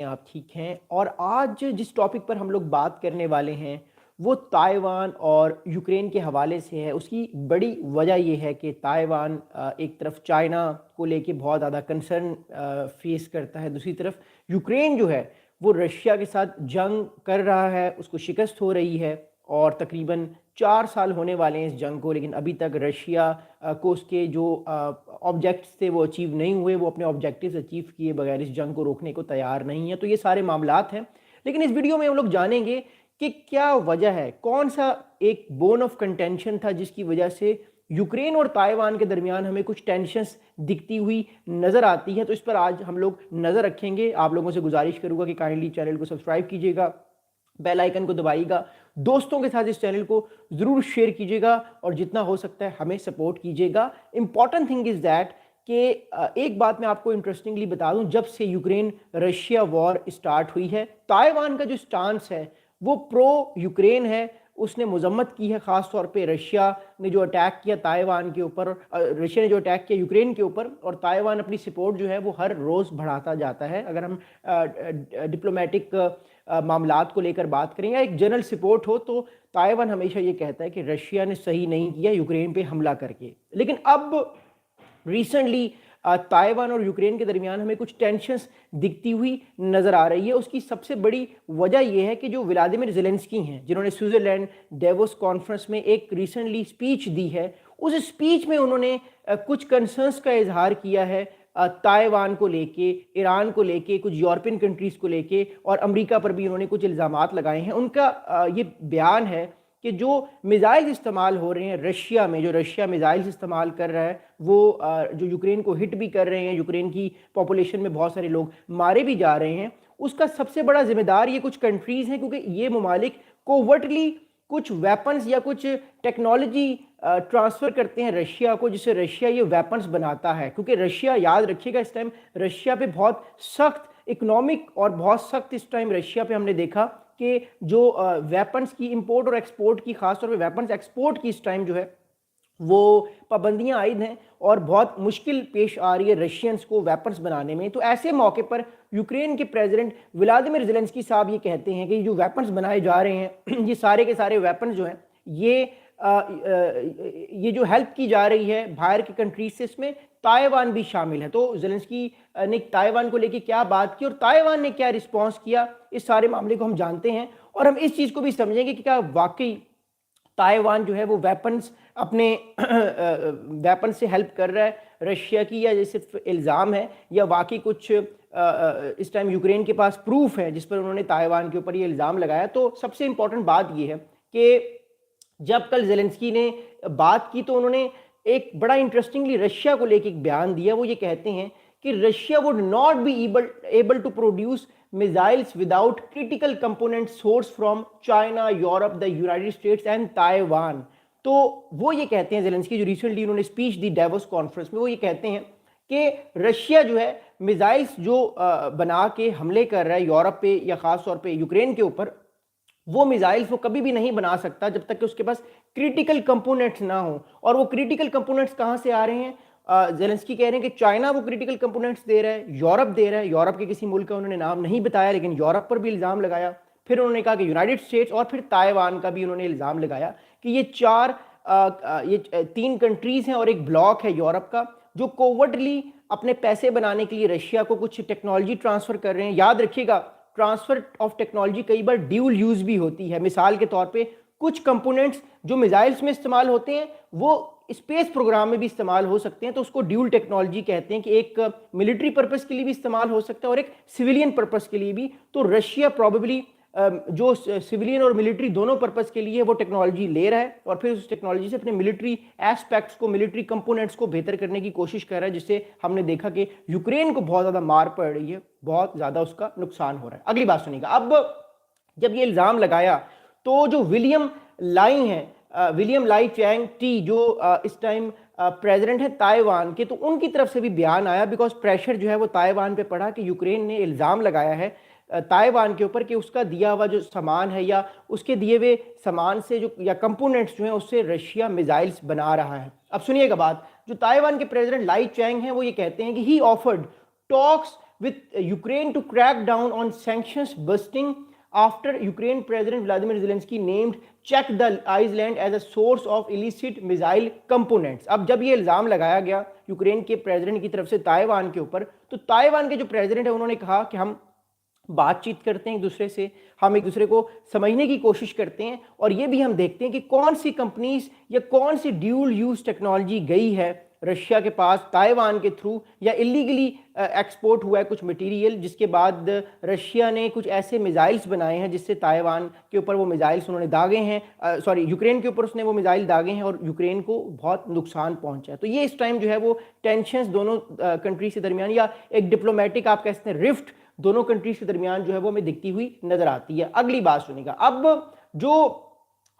आप ठीक हैं। और आज जिस टॉपिक पर हम लोग बात करने वाले हैं वो ताइवान और यूक्रेन के हवाले से है। उसकी बड़ी वजह ये है कि ताइवान एक तरफ चाइना को लेके बहुत ज़्यादा कंसर्न फेस करता है, दूसरी तरफ यूक्रेन जो है वो रशिया के साथ जंग कर रहा है, उसको शिकस्त हो रही है और तकरीबन 4 साल होने वाले हैं इस जंग को, लेकिन अभी तक रशिया को उसके जो ऑब्जेक्ट्स थे वो अचीव नहीं हुए। वो अपने ऑब्जेक्टिव्स अचीव किए बगैर इस जंग को रोकने को तैयार नहीं है। तो ये सारे मामलात हैं, लेकिन इस वीडियो में हम लोग जानेंगे कि क्या वजह है, कौन सा एक बोन ऑफ कंटेंशन था जिसकी वजह से यूक्रेन और ताइवान के दरमियान हमें कुछ टेंशन्स दिखती हुई नज़र आती है। तो इस पर आज हम लोग नज़र रखेंगे। आप लोगों से गुजारिश करूंगा कि काइंडली चैनल को सब्सक्राइब कीजिएगा, बेल आइकन को दबाइएगा, दोस्तों के साथ इस चैनल को ज़रूर शेयर कीजिएगा और जितना हो सकता है हमें सपोर्ट कीजिएगा। इंपॉर्टेंट थिंग इज़ दैट कि एक बात मैं आपको इंटरेस्टिंगली बता दूं, जब से यूक्रेन रशिया वॉर स्टार्ट हुई है, ताइवान का जो स्टांस है वो प्रो यूक्रेन है। उसने मजम्मत की है, ख़ास तौर पे रशिया ने जो अटैक किया ताइवान के ऊपर, रशिया ने जो अटैक किया यूक्रेन के ऊपर, और ताइवान अपनी सपोर्ट जो है वो हर रोज़ बढ़ाता जाता है। अगर हम डिप्लोमेटिक मामलात को लेकर बात करें या एक जनरल सपोर्ट हो, तो ताइवान हमेशा ये कहता है कि रशिया ने सही नहीं किया यूक्रेन पे हमला करके। लेकिन अब रिसेंटली ताइवान और यूक्रेन के दरमियान हमें कुछ टेंशन्स दिखती हुई नज़र आ रही है। उसकी सबसे बड़ी वजह यह है कि जो व्लादिमीर ज़ेलेंस्की हैं, जिन्होंने स्विट्ज़रलैंड डेवोस कॉन्फ्रेंस में एक रिसेंटली स्पीच दी है, उस स्पीच में उन्होंने कुछ कंसर्न्स का इजहार किया है ताइवान को लेके, ईरान को लेके, कुछ यूरोपियन कंट्रीज़ को लेके, और अमेरिका पर भी उन्होंने कुछ इल्ज़ामात लगाए हैं। उनका ये बयान है कि जो मिज़ाइल इस्तेमाल हो रहे हैं रशिया में, जो रशिया मिज़ाइल्स इस्तेमाल कर रहा है वो जो यूक्रेन को हिट भी कर रहे हैं, यूक्रेन की पॉपुलेशन में बहुत सारे लोग मारे भी जा रहे हैं, उसका सबसे बड़ा जिम्मेदार ये कुछ कंट्रीज़ हैं, क्योंकि ये ममालिक कोवर्टली कुछ वेपन्स या कुछ टेक्नोलॉजी ट्रांसफ़र करते हैं रशिया को, जिससे रशिया ये वेपन्स बनाता है। क्योंकि रशिया, याद रखिएगा, इस टाइम रशिया पे बहुत सख्त इकोनॉमिक और बहुत सख्त इस टाइम रशिया पे हमने देखा कि जो वेपन्स की इंपोर्ट और एक्सपोर्ट की, खासतौर पे वेपन्स एक्सपोर्ट की इस टाइम जो है वो पाबंदियां आयद हैं और बहुत मुश्किल पेश आ रही है रशियंस को वेपन्स बनाने में। तो ऐसे मौके पर यूक्रेन के प्रेसिडेंट व्लादिमीर ज़ेलेंस्की साहब ये कहते हैं कि जो वेपन्स बनाए जा रहे हैं ये सारे के सारे वेपन्स जो हैं ये जो हेल्प की जा रही है बाहर की कंट्रीज से, इसमें ताइवान भी शामिल है। तो ज़ेलेंस्की ने ताइवान को लेके क्या बात की और ताइवान ने क्या रिस्पॉन्स किया, इस सारे मामले को हम जानते हैं और हम इस चीज़ को भी समझेंगे कि क्या वाकई ताइवान जो है वो वेपन्स अपने वेपन से हेल्प कर रहा है रशिया की, या ये सिर्फ इल्ज़ाम है, या वाकई कुछ इस टाइम यूक्रेन के पास प्रूफ है जिस पर उन्होंने ताइवान के ऊपर ये इल्ज़ाम लगाया। तो सबसे इंपॉर्टेंट बात ये है कि जब कल ज़ेलेंस्की ने बात की तो उन्होंने एक बड़ा इंटरेस्टिंगली रशिया को लेकर एक बयान दिया। वो ये कहते हैं कि Russia would not be able to produce missiles without critical component source from China, Europe, the United States and Taiwan. तो वो ये कहते हैं ज़ेलेंस्की, जो रिसेंटली उन्होंने स्पीच दी डेवोस कॉन्फ्रेंस में, वो ये कहते हैं कि रशिया जो है मिसाइल्स जो बना के हमले कर रहा है यूरोप पे या ख़ास तौर पे यूक्रेन के ऊपर, वो मिसाइल्स वो कभी भी नहीं बना सकता जब तक कि उसके पास क्रिटिकल कंपोनेंट्स ना हो। और वो क्रिटिकल कंपोनेंट्स कहाँ से आ रहे हैं? ज़ेलेंस्की कह रहे हैं कि चाइना वो क्रिटिकल कंपोनेंट्स दे रहा है, यूरोप दे रहा है, यूरोप के किसी मुल्क का उन्होंने नाम नहीं बताया लेकिन यूरोप पर भी इल्ज़ाम लगाया। फिर उन्होंने कहा कि यूनाइटेड स्टेट्स और फिर ताइवान का भी उन्होंने इल्ज़ाम लगाया कि ये ये 3 कंट्रीज़ हैं और एक ब्लॉक है यूरोप का, जो कोवर्टली अपने पैसे बनाने के लिए रशिया को कुछ टेक्नोलॉजी ट्रांसफ़र कर रहे हैं। याद रखिएगा, ट्रांसफ़र ऑफ टेक्नोलॉजी कई बार ड्यूल यूज़ भी होती है। मिसाल के तौर पे कुछ कंपोनेंट्स जो मिसाइल्स में इस्तेमाल होते हैं वो स्पेस प्रोग्राम में भी इस्तेमाल हो सकते हैं, तो उसको ड्यूल टेक्नोलॉजी कहते हैं कि एक मिलिट्री पर्पस के लिए भी इस्तेमाल हो सकता है और एक सिविलियन पर्पस के लिए भी। तो रशिया प्रॉबेबली जो सिविलियन और मिलिट्री दोनों पर्पस के लिए वो टेक्नोलॉजी ले रहा है और फिर उस टेक्नोलॉजी से अपने मिलिट्री एस्पेक्ट्स को, मिलिट्री कंपोनेंट्स को बेहतर करने की कोशिश कर रहा है, जिससे हमने देखा कि यूक्रेन को बहुत ज़्यादा मार पड़ रही है, बहुत ज़्यादा उसका नुकसान हो रहा है। अगली बात सुनिएगा, अब जब ये इल्ज़ाम लगाया तो जो विलियम लाई हैं, विलियम लाई चैंग टी, जो इस टाइम प्रेसिडेंट है ताइवान के, तो उनकी तरफ से भी बयान आया, बिकॉज प्रेशर जो है वो ताइवान पे पड़ा कि यूक्रेन ने इल्ज़ाम लगाया है ताइवान के ऊपर कि उसका दिया हुआ जो सामान है या उसके दिए हुए सामान से जो या कंपोनेंट्स जो हैं उससे रशिया मिसाइल्स बना रहा है। अब सुनिएगा बात, जो ताइवान के प्रेसिडेंट लाई चैंग हैं वो ये कहते हैं कि ही offered talks with Ukraine to crack down on sanctions busting after Ukraine President Vladimir Zelensky named Czech the island as a source of illicit missile components. अब जब ये इल्ज़ाम लगाया गया यूक्रेन के प्रेसिडेंट की तरफ से ताइवान के ऊपर, तो ताइवान के जो प्रेसिडेंट है उन्होंने कहा कि हम बातचीत करते हैं एक दूसरे से, हम एक दूसरे को समझने की कोशिश करते हैं, और ये भी हम देखते हैं कि कौन सी कंपनीज या कौन सी ड्यूल यूज टेक्नोलॉजी गई है रशिया के पास ताइवान के थ्रू, या इलीगली एक्सपोर्ट हुआ है कुछ मटेरियल, जिसके बाद रशिया ने कुछ ऐसे मिसाइल्स बनाए हैं जिससे ताइवान के ऊपर वो मिसाइल्स उन्होंने दागे हैं, सॉरी यूक्रेन के ऊपर उसने वो मिसाइल दागे हैं और यूक्रेन को बहुत नुकसान पहुंचा है। तो ये इस टाइम जो है वो टेंशंस दोनों कंट्रीज के दरमियान, या एक डिप्लोमेटिक आप कह सकते हैं रिफ्ट दोनों कंट्रीज के दरमियान जो है वो हमें दिखती हुई नजर आती है। अगली बात सुनिएगा, अब जो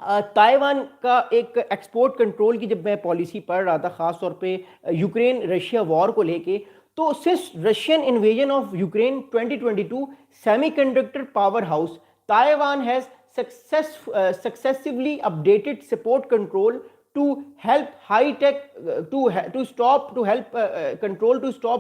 ताइवान का एक एक्सपोर्ट कंट्रोल की जब मैं पॉलिसी पढ़ रहा था खास तौर पे यूक्रेन रशिया वॉर को लेके, तो since Russian invasion of Ukraine 2022 semiconductor power house Taiwan has successively updated support control to help high tech to stop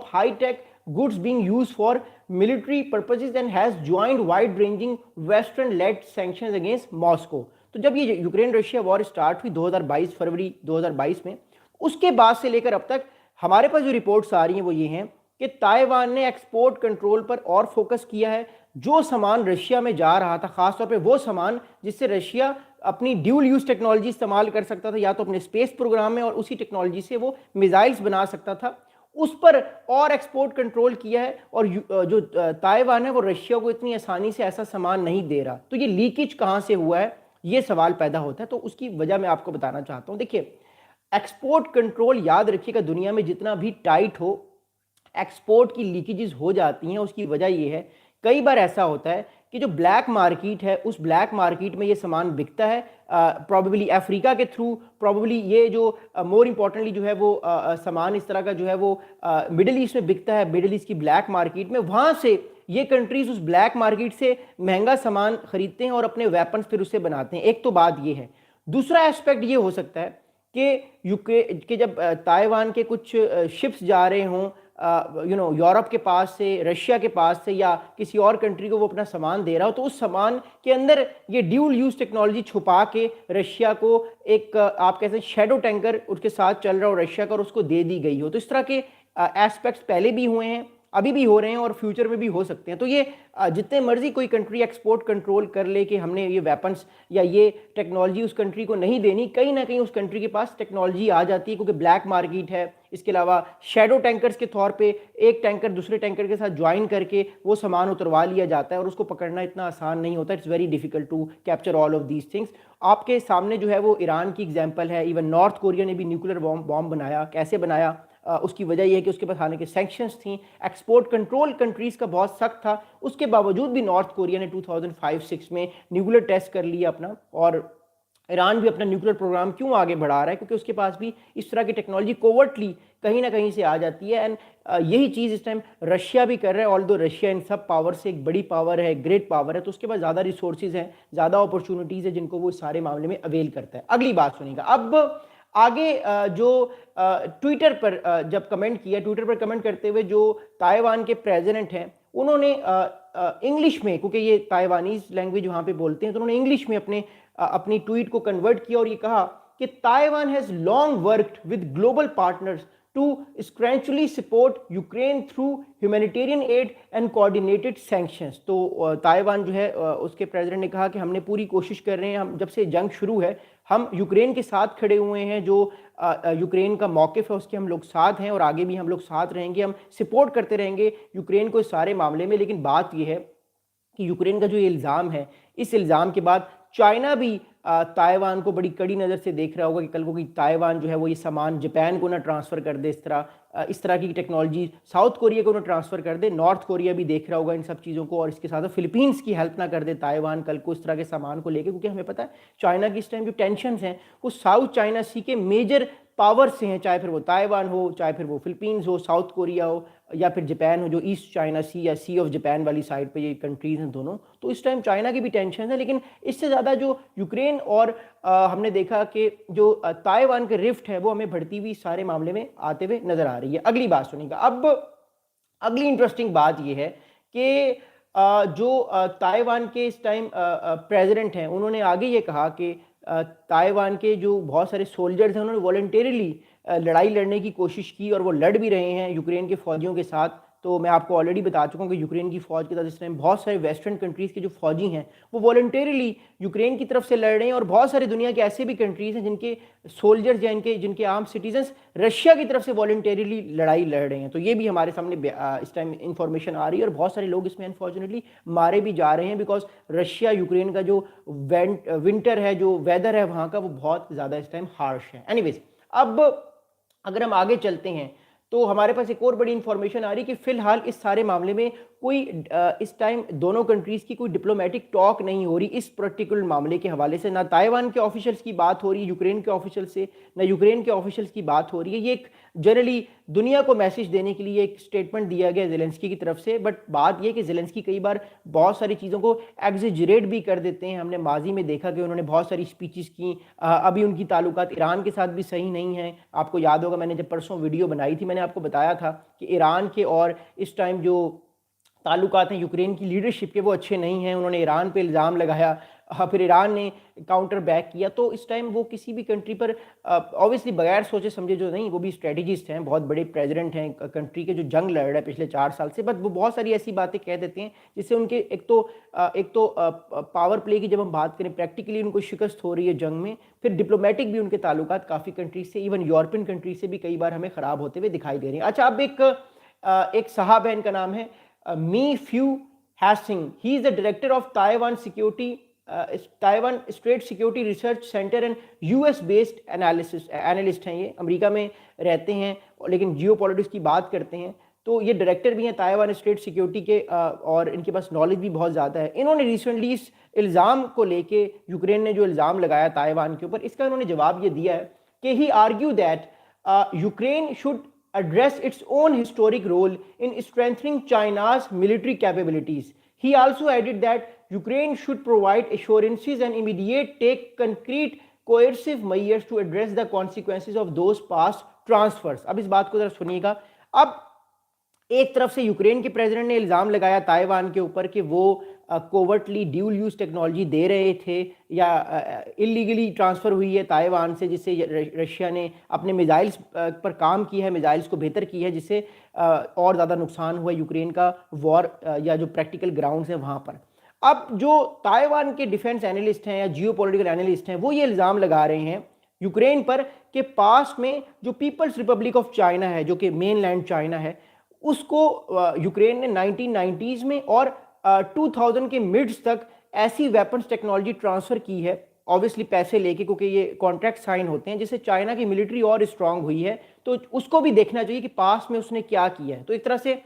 high tech goods being used for military purposes and has joined wide ranging western led sanctions against Moscow। तो जब ये Ukraine Russia war start हुई 2022 फरवरी 2022 में, उसके बाद से लेकर अब तक हमारे पास जो रिपोर्ट्स आ रही हैं वो ये हैं कि ताइवान ने एक्सपोर्ट कंट्रोल पर और फोकस किया है। जो सामान रशिया में जा रहा था, खासतौर पे वो सामान जिससे रशिया अपनी ड्यूल यूज टेक्नोलॉजी इस्तेमाल कर सकता था, या तो अपने स्पेस प्रोग्राम में और उसी टेक्नोलॉजी से वो मिसाइल्स बना सकता था, उस पर और एक्सपोर्ट कंट्रोल किया है। और जो ताइवान है वो रशिया को इतनी आसानी से ऐसा सामान नहीं दे रहा। तो ये लीकेज कहाँ से हुआ है, ये सवाल पैदा होता है। तो उसकी वजह मैं आपको बताना चाहता हूँ। देखिए, एक्सपोर्ट कंट्रोल याद रखिएगा, दुनिया में जितना भी टाइट हो, एक्सपोर्ट की लीकेजेस हो जाती हैं। उसकी वजह यह है, कई बार ऐसा होता है कि जो ब्लैक मार्केट है, उस ब्लैक मार्केट में ये सामान बिकता है, प्रॉबेबली अफ्रीका के थ्रू, प्रॉबेबली ये जो मोर इम्पॉर्टेंटली जो है वो सामान इस तरह का जो है वो मिडिल ईस्ट में बिकता है, मिडिल ईस्ट की ब्लैक मार्केट में। वहाँ से ये कंट्रीज उस ब्लैक मार्केट से महंगा सामान खरीदते हैं और अपने वेपन्स फिर उससे बनाते हैं। एक तो बात ये है। दूसरा एस्पेक्ट ये हो सकता है कि जब ताइवान के कुछ शिप्स जा रहे हों यूरोप के पास से, रशिया के पास से, या किसी और कंट्री को वो अपना सामान दे रहा हो, तो उस सामान के अंदर ये ड्यूल यूज टेक्नोलॉजी छुपा के रशिया को एक आप कहते हैं शेडो टैंकर उसके साथ चल रहा हो रशिया का, और उसको दे दी गई हो। तो इस तरह के एस्पेक्ट्स पहले भी हुए हैं, अभी भी हो रहे हैं और फ्यूचर में भी हो सकते हैं। तो ये जितने मर्जी कोई कंट्री एक्सपोर्ट कंट्रोल कर ले कि हमने ये वेपन्स या ये टेक्नोलॉजी उस कंट्री को नहीं देनी, कहीं ना कहीं उस कंट्री के पास टेक्नोलॉजी आ जाती है, क्योंकि ब्लैक मार्केट है। इसके अलावा शेडो टैंकर्स के तौर पे एक टैंकर दूसरे टैंकर के साथ ज्वाइन करके वो सामान उतरवा लिया जाता है, और उसको पकड़ना इतना आसान नहीं होता। It's very difficult to capture all of these things. आपके सामने जो है वो ईरान की एग्जाम्पल है। इवन नॉर्थ कोरिया ने भी न्यूक्लियर बॉम्ब बनाया। कैसे बनाया? उसकी वजह यह है कि उसके पास हालांकि सैंक्शंस थी, एक्सपोर्ट कंट्रोल कंट्रीज़ का बहुत सख्त था, उसके बावजूद भी नॉर्थ कोरिया ने 2005-06 में न्यूक्लियर टेस्ट कर लिया अपना। और ईरान भी अपना न्यूक्लियर प्रोग्राम क्यों आगे बढ़ा रहा है? क्योंकि उसके पास भी इस तरह की टेक्नोलॉजी कोवर्टली कहीं ना कहीं से आ जाती है। एंड यही चीज़ इस टाइम रशिया भी कर रहा है। ऑल्दो रशिया इन सब पावर से एक बड़ी पावर है, ग्रेट पावर है, तो उसके पास ज़्यादा रिसोर्सेज हैं, ज़्यादा अपॉर्चुनिटीज़ है, जिनको वो सारे मामले में अवेल करता है। अगली बात सुनिएगा। अब आगे जो ट्विटर पर जब कमेंट किया, ट्विटर पर कमेंट करते हुए जो ताइवान के प्रेसिडेंट हैं, उन्होंने इंग्लिश में, क्योंकि ये ताइवानीज लैंग्वेज वहाँ पे बोलते हैं, तो उन्होंने इंग्लिश में अपनी ट्वीट को कन्वर्ट किया और ये कहा कि Taiwan has long worked with global partners to strangely support Ukraine through humanitarian aid and coordinated sanctions। तो ताइवान जो है उसके प्रेसिडेंट ने कहा कि हमने पूरी कोशिश कर रहे हैं, हम जब से जंग शुरू है हम यूक्रेन के साथ खड़े हुए हैं, जो यूक्रेन का मौक़िफ़ है उसके हम लोग साथ हैं और आगे भी हम लोग साथ रहेंगे, हम सपोर्ट करते रहेंगे यूक्रेन को इस सारे मामले में। लेकिन बात यह है कि यूक्रेन का जो ये इल्ज़ाम है, इस इल्ज़ाम के बाद चाइना भी ताइवान को बड़ी कड़ी नज़र से देख रहा होगा कि कल को कि ताइवान जो है वो ये सामान जापान को ना ट्रांसफ़र कर दे, इस तरह की टेक्नोलॉजी साउथ कोरिया को ना ट्रांसफ़र कर दे। नॉर्थ कोरिया भी देख रहा होगा इन सब चीज़ों को, और इसके साथ फिलीपींस की हेल्प ना कर दे ताइवान कल को इस तरह के सामान को लेके, क्योंकि हमें पता है चाइना की इस टाइम जो टेंशंस हैं वो साउथ चाइना सी के मेजर पावर से हैं, चाहे फिर वो ताइवान हो, चाहे फिर वो फिलीपींस हो, साउथ कोरिया हो, या फिर जापान हो, जो ईस्ट चाइना सी या सी ऑफ जापान वाली साइड पे ये कंट्रीज़ हैं दोनों। तो इस टाइम चाइना की भी टेंशन है, लेकिन इससे ज़्यादा जो यूक्रेन और हमने देखा कि जो ताइवान के रिफ्ट है वो हमें बढ़ती हुई सारे मामले में आते हुए नज़र आ रही है। अगली बात सुनिएगा। अब अगली इंटरेस्टिंग बात यह है कि जो ताइवान के इस टाइम प्रेसिडेंट हैं, उन्होंने आगे ये कहा कि ताइवान के जो बहुत सारे सोल्जर्स हैं उन्होंने वॉलंटरीली लड़ाई लड़ने की कोशिश की और वो लड़ भी रहे हैं यूक्रेन के फौजियों के साथ। तो मैं आपको ऑलरेडी बता चुका हूँ कि यूक्रेन की फ़ौज के साथ इस टाइम बहुत सारे वेस्टर्न कंट्रीज़ के जो फौजी हैं वो वॉलंटरीली यूक्रेन की तरफ से लड़ रहे हैं, और बहुत सारी दुनिया के ऐसे भी कंट्रीज़ हैं जिनके सोल्जर्स या जिनके आर्म सिटीजन्स रशिया की तरफ से वॉलंटरीली लड़ाई लड़ रहे हैं। तो ये भी हमारे सामने इस टाइम इंफॉर्मेशन आ रही है, और बहुत सारे लोग इसमें अनफॉर्चुनेटली मारे भी जा रहे हैं, बिकॉज रशिया यूक्रेन का जो विंटर है, जो वेदर है वहाँ का, वो बहुत ज़्यादा इस टाइम हार्श है। एनीवेज, अब अगर हम आगे चलते हैं तो हमारे पास एक और बड़ी इंफॉर्मेशन आ रही है कि फिलहाल इस सारे मामले में कोई इस टाइम दोनों कंट्रीज़ की कोई डिप्लोमेटिक टॉक नहीं हो रही इस पर्टिकुलर मामले के हवाले से। ना ताइवान के ऑफिशियल्स की बात हो रही है यूक्रेन के ऑफिशियल से, ना यूक्रेन के ऑफिशियल्स की बात हो रही है। ये एक जनरली दुनिया को मैसेज देने के लिए एक स्टेटमेंट दिया गया ज़ेलेंस्की की तरफ से, बट बात यह कि ज़ेलेंस्की कई बार बहुत सारी चीज़ों को एग्जेजरेट भी कर देते हैं। हमने माजी में देखा कि उन्होंने बहुत सारी स्पीचेस की। अभी उनकी ताल्लुकात ईरान के साथ भी सही नहीं है। आपको याद होगा, मैंने जब परसों वीडियो बनाई थी, मैंने आपको बताया था कि ईरान के और इस टाइम जो ताल्लुकात हैं यूक्रेन की लीडरशिप के, वो अच्छे नहीं हैं। उन्होंने ईरान पे इल्ज़ाम लगाया, फिर ईरान ने काउंटर बैक किया। तो इस टाइम वो किसी भी कंट्री पर ऑब्वियसली बगैर सोचे समझे, जो नहीं, वो भी स्ट्रेटजिस्ट हैं, बहुत बड़े प्रेसिडेंट हैं कंट्री के, जो जंग लड़ रहे हैं पिछले 4 साल से, बट वो बहुत सारी ऐसी बातें कह देते हैं जिससे उनके एक तो पावर प्ले की जब हम बात करें, प्रैक्टिकली उनको शिकस्त हो रही है जंग में, फिर डिप्लोमेटिक भी उनके ताल्लुकात काफ़ी कंट्रीज से, इवन यूरोपियन कंट्रीज से भी कई बार हमें ख़राब होते हुए दिखाई दे रहे हैं। अच्छा, अब एक साहब है, इनका नाम है Mei Fu Hsing. He is the director of Taiwan security, Taiwan strait security research centre and US based analyst हैं। ये अमेरिका में रहते हैं लेकिन जियो पॉलिटिक्स की बात करते हैं। तो ये डायरेक्टर भी हैं ताइवान स्टेट सिक्योरिटी के, और इनके पास नॉलेज भी बहुत ज़्यादा है। इन्होंने रिसेंटली इस इल्ज़ाम को लेके, यूक्रेन ने जो इल्ज़ाम लगाया ताइवान के ऊपर, इसका इन्होंने जवाब ये दिया है कि he argue that Ukraine should address its own historic role in strengthening China's military capabilities. He also added that Ukraine should provide assurances and immediate take concrete coercive measures to address the consequences of those past transfers. अब इस बात को जरा सुनिएगा। अब एक तरफ से यूक्रेन के प्रेसिडेंट ने इल्ज़ाम लगाया ताइवान के ऊपर कि वो कोवर्टली ड्यूल यूज टेक्नोलॉजी दे रहे थे या इलीगली ट्रांसफ़र हुई है ताइवान से, जिससे रशिया ने अपने मिसाइल्स पर काम किया है, मिसाइल्स को बेहतर किया है, जिससे और ज़्यादा नुकसान हुआ यूक्रेन का वॉर या जो प्रैक्टिकल ग्राउंड्स हैं वहाँ पर। अब जो ताइवान के डिफेंस एनालिस्ट हैं या जियो पॉलिटिकल एनालिस्ट हैं, वो ये इल्ज़ाम लगा रहे हैं यूक्रेन पर कि पास में जो पीपल्स रिपब्लिक ऑफ चाइना है, जो कि मेन लैंड चाइना है, उसको यूक्रेन ने 1990s में और 2000 के मिड्स तक ऐसी वेपन्स टेक्नोलॉजी ट्रांसफ़र की है, ऑब्वियसली पैसे लेके, क्योंकि ये कॉन्ट्रैक्ट साइन होते हैं, जिससे चाइना की मिलिट्री और स्ट्रांग हुई है। तो उसको भी देखना चाहिए कि पास में उसने क्या किया है। तो एक तरह से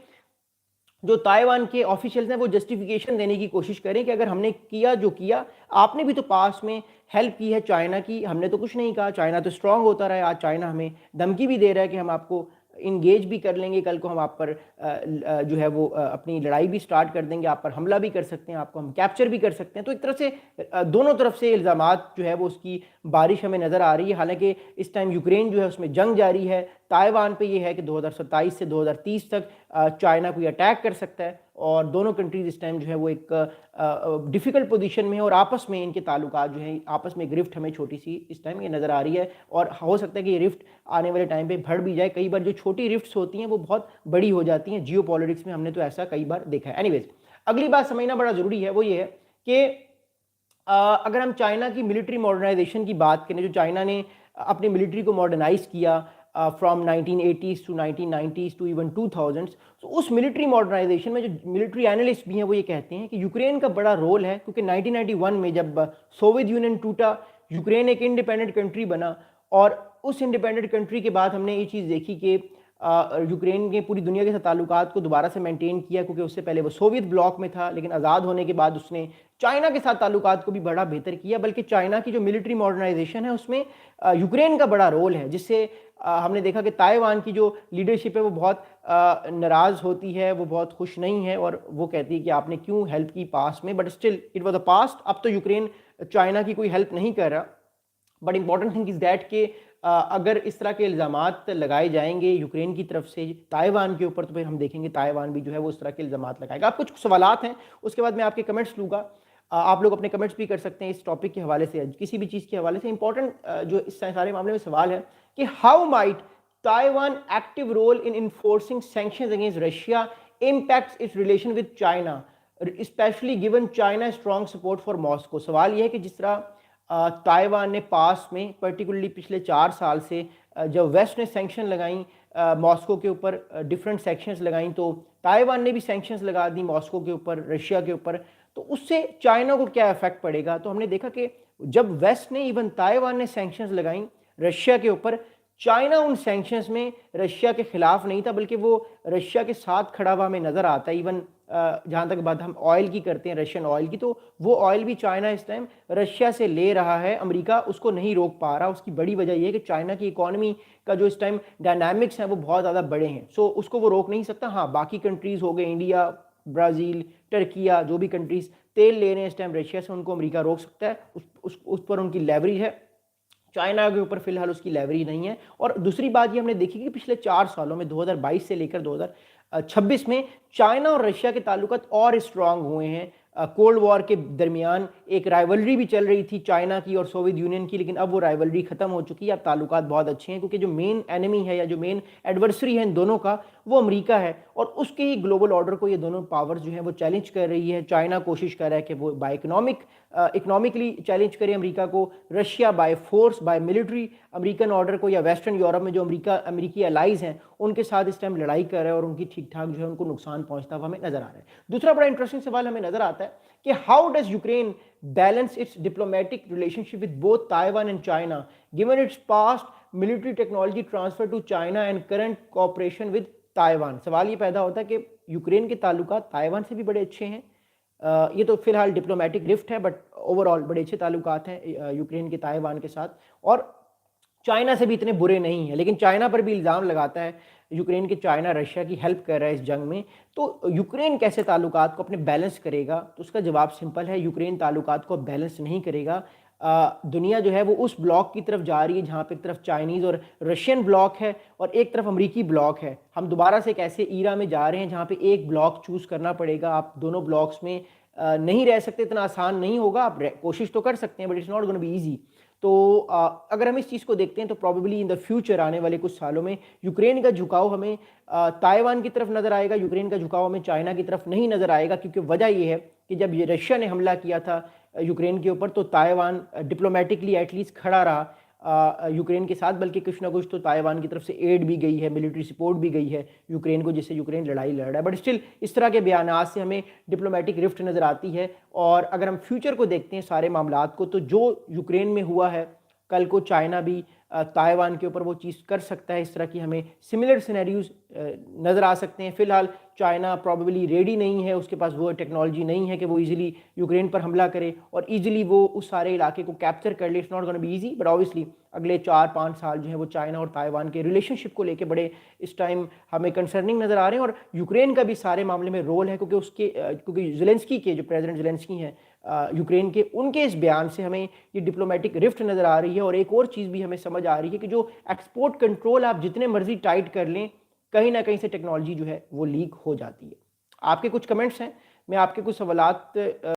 जो ताइवान के ऑफिशियल्स हैं वो जस्टिफिकेशन देने की कोशिश करें कि अगर हमने किया जो किया, आपने भी तो पास में हेल्प की है चाइना की, हमने तो कुछ नहीं कहा, चाइना तो स्ट्रांग होता रहा है। आज चाइना हमें धमकी भी दे रहा है कि हम आपको इंगेज भी कर लेंगे, कल को हम आप पर जो है वो अपनी लड़ाई भी स्टार्ट कर देंगे, आप पर हमला भी कर सकते हैं, आपको हम कैप्चर भी कर सकते हैं। तो एक तरह से दोनों तरफ से इल्ज़ामात जो है वो उसकी बारिश हमें नज़र आ रही है। हालांकि इस टाइम यूक्रेन जो है उसमें जंग जारी है। ताइवान पे ये है कि 2027 से 2030 तक चाइना कोई अटैक कर सकता है, और दोनों कंट्रीज इस टाइम जो है वो एक डिफ़िकल्ट पोजीशन में है, और आपस में इनके ताल्लुकात जो है, आपस में एक रिफ्ट हमें छोटी सी इस टाइम ये नज़र आ रही है, और हो सकता है कि ये रिफ्ट आने वाले टाइम पे बढ़ भी जाए। कई बार जो छोटी रिफ्ट्स होती हैं वो बहुत बड़ी हो जाती हैं जियो पॉलिटिक्स में, हमने तो ऐसा कई बार देखा है। एनीवेज, अगली बात समझना बड़ा ज़रूरी है, वो ये है कि अगर हम चाइना की मिलिट्री मॉडर्नाइजेशन की बात करें, जो चाइना ने अपनी मिलिट्री को मॉडर्नाइज किया from 1980s to 1990s to even 2000s, तो उस मिलिट्री मॉडर्नाइजेशन में जो मिलिट्री एनालिस्ट भी हैं वो ये कहते हैं कि यूक्रेन का बड़ा रोल है, क्योंकि 1991 में जब सोवियत यूनियन टूटा, यूक्रेन एक इंडिपेंडेंट कंट्री बना, और उस इंडिपेंडेंट कंट्री के बाद हमने ये चीज़ देखी कि यूक्रेन ने पूरी दुनिया के साथ ताल्लुकात को दोबारा से मेंटेन किया, क्योंकि उससे पहले वो सोवियत ब्लॉक में था, लेकिन आज़ाद होने के बाद उसने चाइना के साथ ताल्लुकात को भी बड़ा बेहतर किया। बल्कि चाइना की जो मिलिट्री मॉडर्नाइजेशन है उसमें यूक्रेन का बड़ा रोल है, जिससे हमने देखा कि ताइवान की जो लीडरशिप है वो बहुत नाराज़ होती है, वो बहुत खुश नहीं है, और वो कहती है कि आपने क्यों हेल्प की पास में, but still it was the past. अब तो यूक्रेन चाइना की कोई हेल्प नहीं कर रहा, but important thing is that कि अगर इस तरह के इल्ज़ामात लगाए जाएंगे यूक्रेन की तरफ से ताइवान के ऊपर, तो फिर हम देखेंगे ताइवान भी जो है वो इस तरह के इल्ज़ामात लगाएगा। आप कुछ सवालात हैं, उसके बाद मैं आपके कमेंट्स लूँगा। आप लोग अपने कमेंट्स भी कर सकते हैं इस टॉपिक के हवाले से, किसी भी चीज़ के हवाले से। इंपॉर्टेंट जो इस सारे मामले में सवाल है कि how might Taiwan active role in enforcing sanctions against Russia impacts its relation with China, especially given China strong support for Moscow. सवाल यह है कि जिस तरह ताइवान ने पास में पर्टिकुलरली पिछले 4 साल से जब वेस्ट ने सैंक्शन लगाई मॉस्को के ऊपर, डिफरेंट सेक्शंस लगाई, तो ताइवान ने भी सैंक्शंस लगा दी मॉस्को के ऊपर, रशिया के ऊपर, तो उससे चाइना को क्या इफेक्ट पड़ेगा। तो हमने देखा कि जब वेस्ट ने, इवन ताइवान ने सैंक्शंस लगाई रशिया के ऊपर, चाइना उन सैंक्शंस में रशिया के खिलाफ नहीं था, बल्कि वो रशिया के साथ खड़ा हुआ हमें नजर आता है। इवन जहाँ तक बात हम ऑयल की करते हैं, रशियन ऑयल की, तो वो ऑयल भी चाइना इस टाइम रशिया से ले रहा है, अमेरिका उसको नहीं रोक पा रहा। उसकी बड़ी वजह यह है कि चाइना की इकोनॉमी का जो इस टाइम डायनामिक्स हैं वो बहुत ज़्यादा बड़े हैं, सो उसको वो रोक नहीं सकता। हाँ, बाकी कंट्रीज़ हो गए, इंडिया, ब्राज़ील, टर्किया, जो भी कंट्रीज़ तेल ले रहे हैं इस टाइम रशिया से, उनको अमेरिका रोक सकता है, उस पर उनकी लेवरेज है। चाइना के ऊपर फिलहाल उसकी लेवरेज नहीं है। और दूसरी बात ये हमने देखी कि पिछले 4 सालों में 2022 से लेकर 2026 में चाइना और रशिया के ताल्लुकात और स्ट्रांग हुए हैं। कोल्ड वॉर के दरमियान एक राइवलरी भी चल रही थी चाइना की और सोवियत यूनियन की, लेकिन अब वो राइवलरी खत्म हो चुकी है। अब ताल्लुकात बहुत अच्छे हैं, क्योंकि जो मेन एनिमी है या जो मेन एडवर्सरी है इन दोनों का, वो अमेरिका है, और उसके ही ग्लोबल ऑर्डर को ये दोनों पावर्स जो हैं वो चैलेंज कर रही है। चाइना कोशिश कर रहा है कि वो बाय इकोनॉमिकली चैलेंज करे अमेरिका को, Russia by force, by military American order को, या वेस्टर्न यूरोप में जो अमेरिकी अलाइज हैं उनके साथ इस टाइम लड़ाई कर रहा है, और उनकी ठीक ठाक जो है उनको नुकसान पहुंचता हुआ हमें नजर आ रहा है। दूसरा बड़ा इंटरेस्टिंग सवाल हमें नजर आता है कि how does Ukraine balance its diplomatic relationship with both Taiwan and China given its past military technology transfer to China and current cooperation with Taiwan. सवाल ये पैदा होता है कि यूक्रेन के ताल्लुकात ताइवान से भी बड़े अच्छे हैं, ये तो फिलहाल डिप्लोमेटिक रिफ्ट है, बट ओवरऑल बड़े अच्छे ताल्लुकात हैं यूक्रेन के ताइवान के साथ, और चाइना से भी इतने बुरे नहीं हैं। लेकिन चाइना पर भी इल्ज़ाम लगाता है यूक्रेन के चाइना रशिया की हेल्प कर रहा है इस जंग में। तो यूक्रेन कैसे ताल्लुकात को अपने बैलेंस करेगा, तो उसका जवाब सिंपल है, यूक्रेन ताल्लुकात को बैलेंस नहीं करेगा। दुनिया जो है वो उस ब्लॉक की तरफ जा रही है जहाँ पे एक तरफ चाइनीज़ और रशियन ब्लॉक है और एक तरफ अमेरिकी ब्लॉक है। हम दोबारा से एक ऐसे ईरा में जा रहे हैं जहाँ पे एक ब्लॉक चूज़ करना पड़ेगा। आप दोनों ब्लॉक्स में नहीं रह सकते, इतना आसान नहीं होगा। आप कोशिश तो कर सकते हैं, but it's not gonna be easy. तो अगर हम इस चीज़ को देखते हैं तो प्रॉबेबली इन द फ्यूचर, आने वाले कुछ सालों में, यूक्रेन का झुकाव हमें ताइवान की तरफ नज़र आएगा, यूक्रेन का झुकाव हमें चाइना की तरफ नहीं नज़र आएगा। क्योंकि वजह यह है कि जब ये रशिया ने हमला किया था यूक्रेन के ऊपर, तो ताइवान डिप्लोमेटिकली एटलीस्ट खड़ा रहा यूक्रेन के साथ, बल्कि कुछ ना कुछ तो ताइवान की तरफ से एड भी गई है, मिलिट्री सपोर्ट भी गई है यूक्रेन को, जिससे यूक्रेन लड़ाई लड़ रहा है। बट स्टिल इस तरह के बयानात से हमें डिप्लोमेटिक रिफ्ट नज़र आती है। और अगर हम फ्यूचर को देखते हैं सारे मामलात को, तो जो यूक्रेन में हुआ है, कल को चाइना भी ताइवान के ऊपर वो चीज़ कर सकता है। इस तरह की हमें सिमिलर सिनेरियोज नज़र आ सकते हैं। फिलहाल चाइना प्रॉबेबली रेडी नहीं है, उसके पास वो टेक्नोलॉजी नहीं है कि वो इजीली यूक्रेन पर हमला करे और इजीली वो उस सारे इलाके को कैप्चर कर ले। It's not gonna be easy, but obviously अगले 4-5 साल जो है वो चाइना और ताइवान के रिलेशनशिप को लेके बड़े इस टाइम हमें कंसर्निंग नज़र आ रहे हैं। और यूक्रेन का भी सारे मामले में रोल है, क्योंकि ज़ेलेंस्की के, जो प्रेसिडेंट ज़ेलेंस्की हैं यूक्रेन के, उनके इस बयान से हमें ये डिप्लोमेटिक रिफ्ट नज़र आ रही है। और एक और चीज़ भी हमें समझ आ रही है कि जो एक्सपोर्ट कंट्रोल आप जितने मर्जी टाइट कर लें, कहीं ना कहीं से टेक्नोलॉजी जो है वो लीक हो जाती है। आपके कुछ कमेंट्स हैं, मैं आपके कुछ सवालात